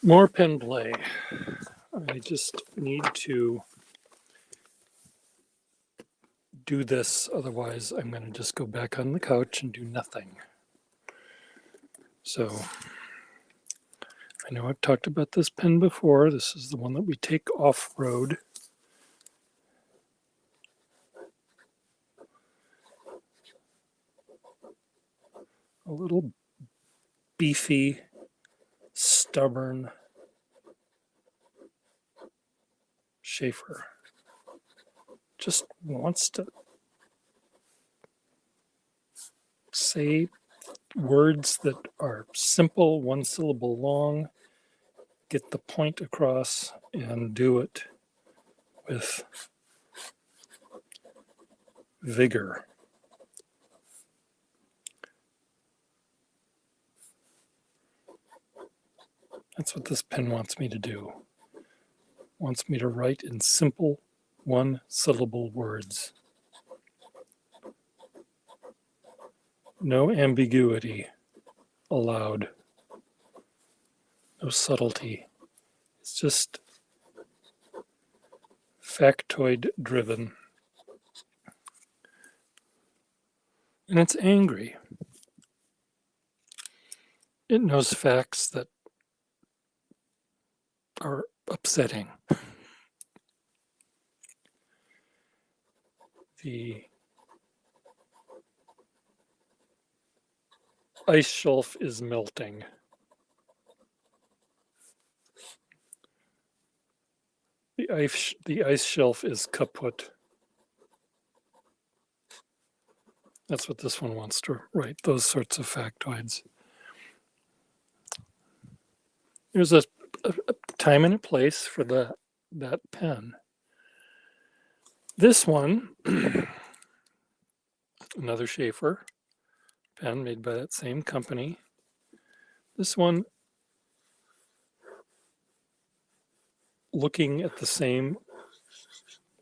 More pen play. I just need to do this, otherwise I'm going to just go back on the couch and do nothing. So I know I've talked about this pen before. This is the one that we take off-road. A little beefy, stubborn Sheaffer. Just wants to say words that are simple, one syllable long, get the point across, and do it with vigor. That's what this pen wants me to do. Wants me to write in simple, one syllable words. No ambiguity allowed. No subtlety. It's just factoid driven. And it's angry. It knows facts that are upsetting. The ice shelf is melting. The ice shelf is kaput. That's what this one wants to write, those sorts of factoids. There's a time and a place for that pen. This one, another Sheaffer pen made by that same company. This one, looking at the same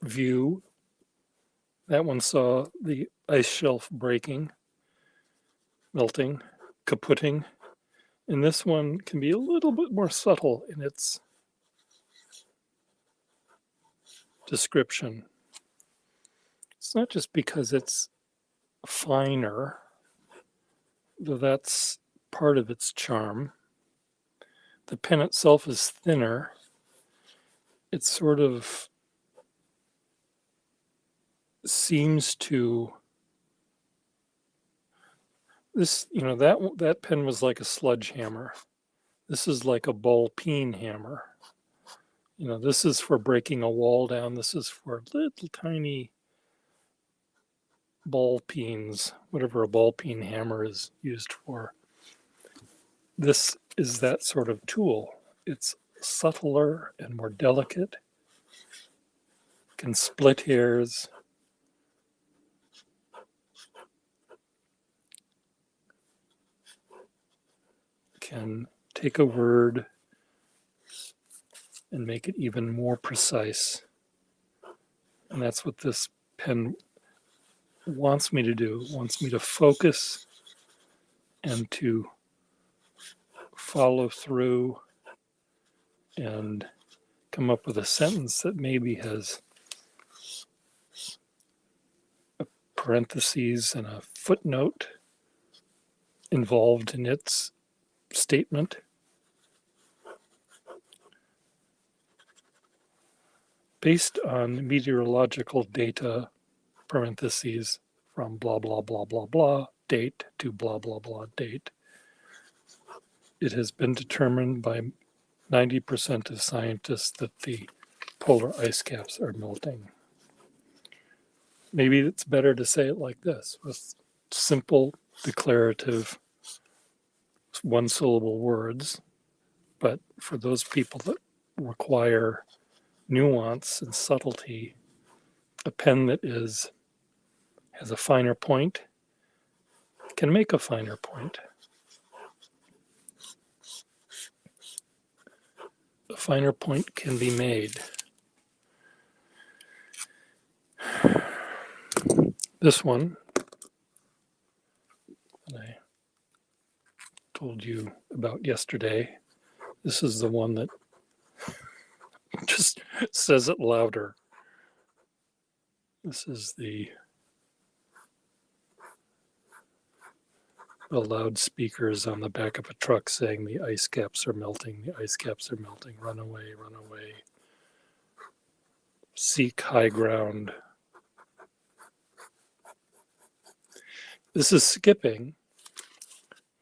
view. That one saw the ice shelf breaking, melting, kaputting. And this one can be a little bit more subtle in its description. It's not just because it's finer, though that's part of its charm. The pen itself is thinner. It sort of seems to that pen was like a sledgehammer. This is like a ball peen hammer. This is for breaking a wall down. This is for little tiny ball peens, whatever a ball peen hammer is used for. This is that sort of tool. It's subtler and more delicate, can split hairs, can take a word and make it even more precise. And that's what this pen wants me to do, wants me to focus and to follow through and come up with a sentence that maybe has a parentheses and a footnote involved in its statement. Based on meteorological data, parentheses, from blah, blah, blah, blah, blah, date to blah, blah, blah, date, it has been determined by 90% of scientists that the polar ice caps are melting. Maybe it's better to say it like this, with simple, declarative, one syllable words. But for those people that require nuance and subtlety, a pen that has a finer point can make a finer point. A finer point can be made. This one that I told you about yesterday This is the one that just says it louder. This is the loudspeakers on the back of a truck saying the ice caps are melting, the ice caps are melting, run away, run away. Seek high ground. This is skipping.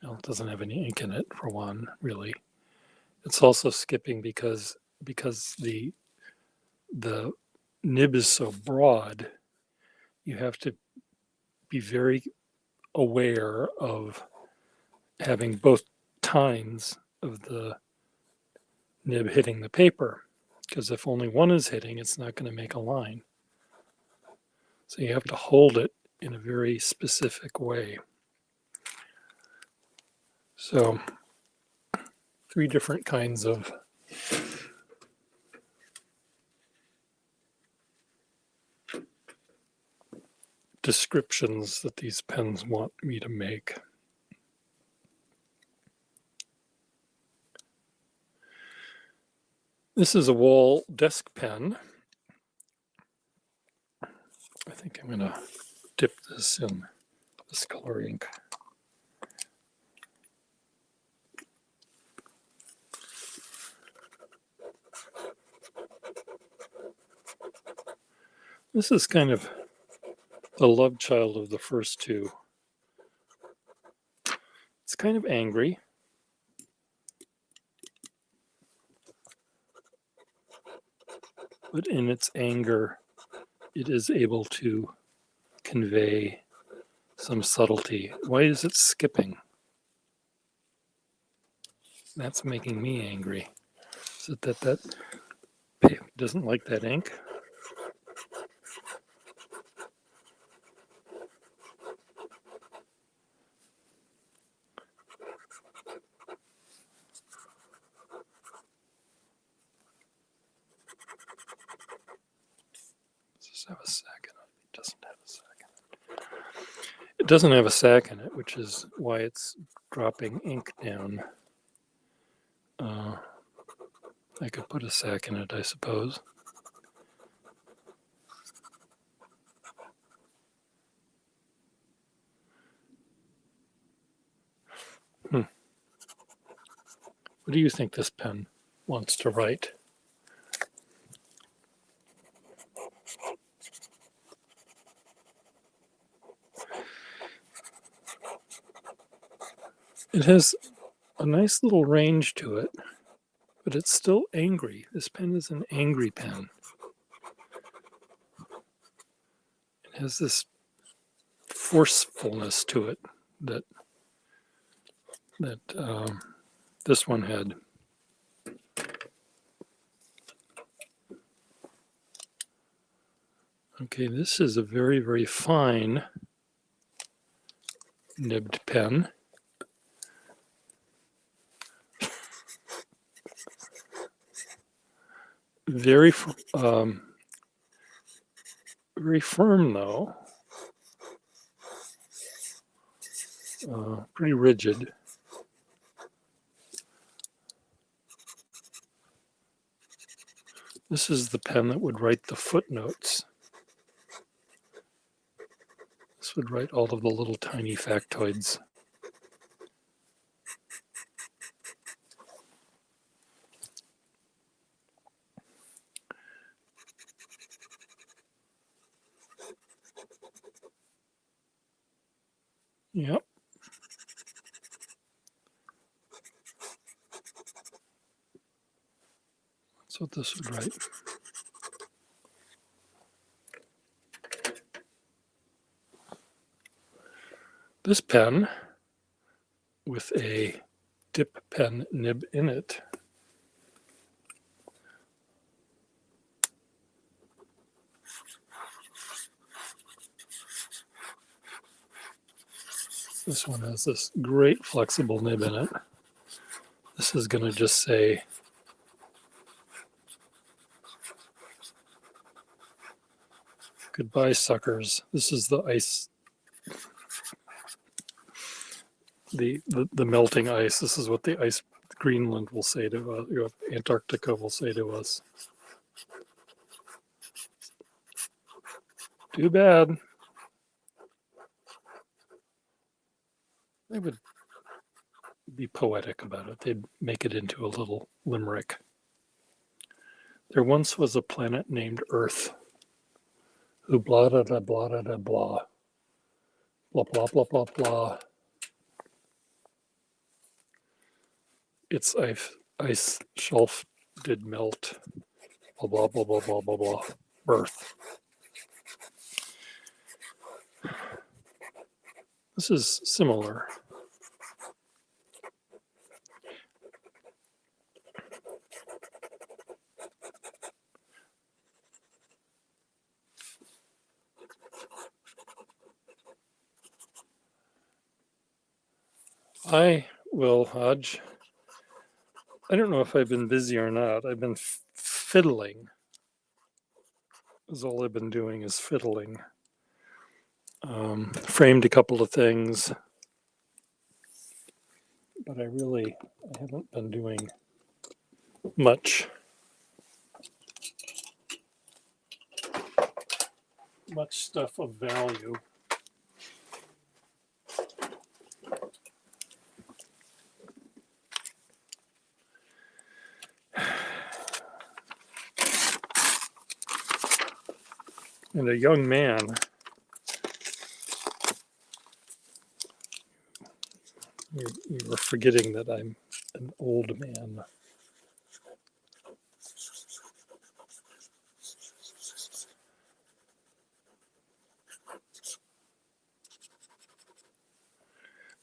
Well, it doesn't have any ink in it, for one, really. It's also skipping because the nib is so broad, you have to be very aware of having both tines of the nib hitting the paper, because if only one is hitting, it's not going to make a line. So you have to hold it in a very specific way. So 3 different kinds of descriptions that these pens want me to make. This is a Wahl desk pen. I think I'm going to dip this in this color ink. This is kind of the love child of the first two. It's kind of angry. But in its anger, it is able to convey some subtlety. Why is it skipping? That's making me angry. Is it that babe doesn't like that ink? Does this have a sack in it? It doesn't have a sack in it. It doesn't have a sack in it, which is why it's dropping ink down. I could put a sack in it, I suppose. What do you think this pen wants to write? It has a nice little range to it, but it's still angry. This pen is an angry pen. It has this forcefulness to it that this one had. Okay, this is a very, very fine nibbed pen. Very, very firm though. Pretty rigid. This is the pen that would write the footnotes. This would write all of the little tiny factoids. Yep. That's what this would write. This pen, with a dip pen nib in it, this one has this great flexible nib in it. This is going to just say, goodbye, suckers. This is the the melting ice. This is what the ice Greenland will say to us, Antarctica will say to us. Too bad. They would be poetic about it. They'd make it into a little limerick. There once was a planet named Earth, who blah da da blah da da blah. Blah blah blah blah blah. Its ice shelf did melt. Blah blah blah blah blah blah blah. Earth. This is similar. I will, Hodge. I don't know if I've been busy or not. I've been fiddling. Is all I've been doing is fiddling. Framed a couple of things, but I haven't been doing much stuff of value. And a young man, you were forgetting that I'm an old man.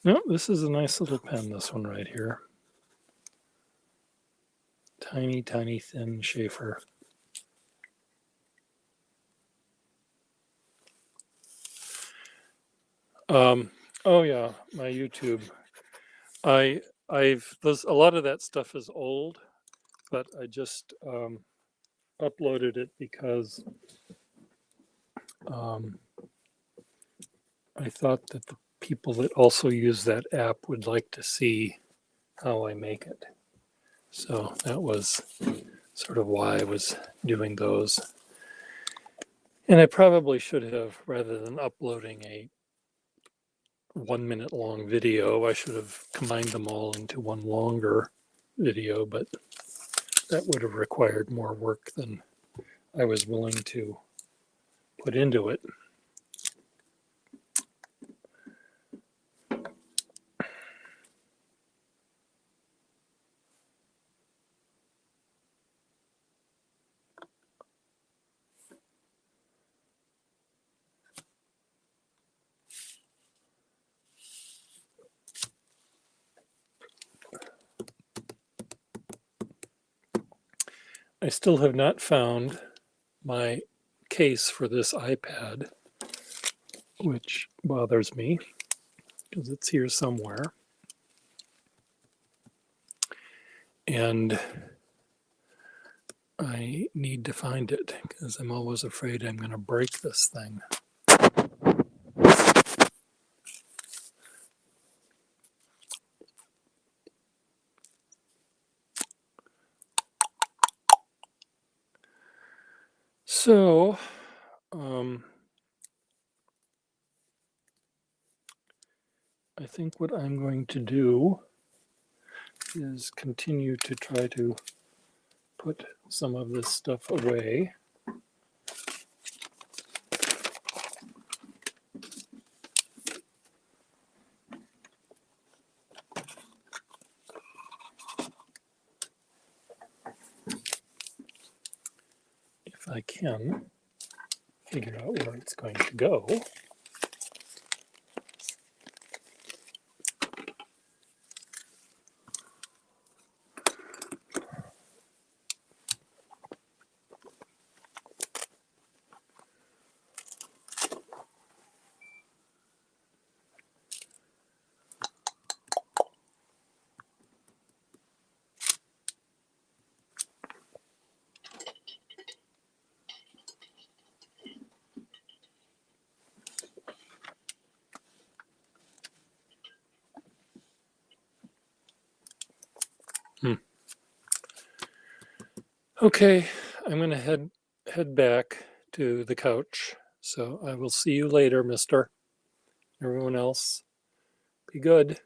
No, this is a nice little pen, this one right here. Tiny, tiny, thin Schaefer. Oh yeah, my YouTube. I've a lot of that stuff is old, but I just uploaded it because I thought that the people that also use that app would like to see how I make it. So that was sort of why I was doing those. And I probably should have, rather than uploading a 1 minute long video, I should have combined them all into one longer video, but that would have required more work than I was willing to put into it. I still have not found my case for this iPad, which bothers me because it's here somewhere. And I need to find it because I'm always afraid I'm going to break this thing. So, I think what I'm going to do is continue to try to put some of this stuff away. If I can figure out where it's going to go. Okay, I'm gonna head back to the couch. So I will see you later, mister. Everyone else, be good.